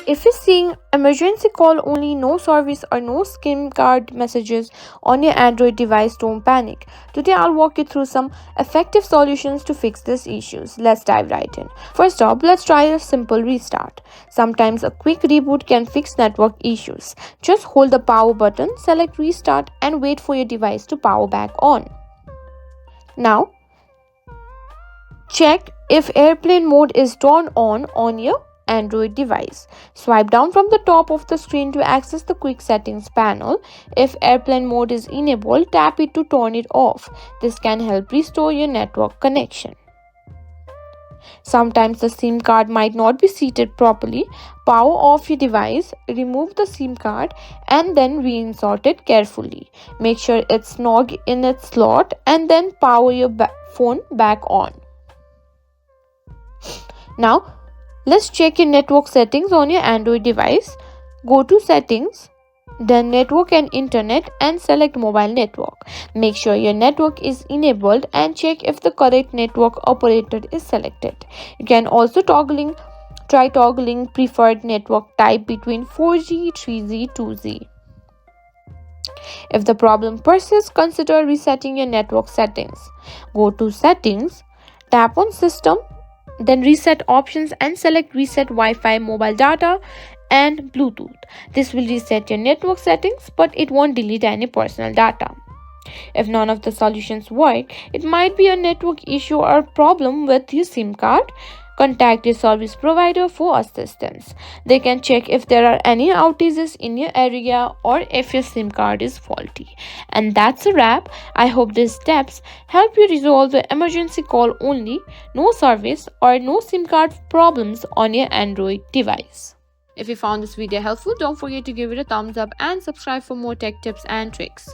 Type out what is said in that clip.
If you're seeing emergency call only, no service or no SIM card messages on your Android device, don't panic. Today I'll walk you through some effective solutions to fix these issues. Let's dive right in. First up, let's try a simple restart. Sometimes a quick reboot can fix network issues. Just hold the power button, select restart and wait for your device to power back on. Now, check if airplane mode is turned on your Android device. Swipe down from the top of the screen to access the quick settings panel. If airplane mode is enabled, tap it to turn it off. This can help restore your network connection. Sometimes the SIM card might not be seated properly. Power off your device, remove the SIM card and then reinsert it carefully. Make sure it's snug in its slot and then power your phone back on. Now, let's check your network settings on your Android device. Go to Settings, then Network and Internet and select Mobile Network. Make sure your network is enabled and check if the correct network operator is selected. You can also try toggling preferred network type between 4G, 3G, 2G. If the problem persists, consider resetting your network settings. Go to Settings, tap on System, then Reset Options and select Reset Wi-Fi, Mobile Data and Bluetooth. This will reset your network settings, but it won't delete any personal data. If none of the solutions work, it might be a network issue or problem with your SIM card. Contact your service provider for assistance. They can check if there are any outages in your area or if your SIM card is faulty. And that's a wrap. I hope these steps help you resolve the emergency call only, no service or no SIM card problems on your Android device. If you found this video helpful, don't forget to give it a thumbs up and subscribe for more tech tips and tricks.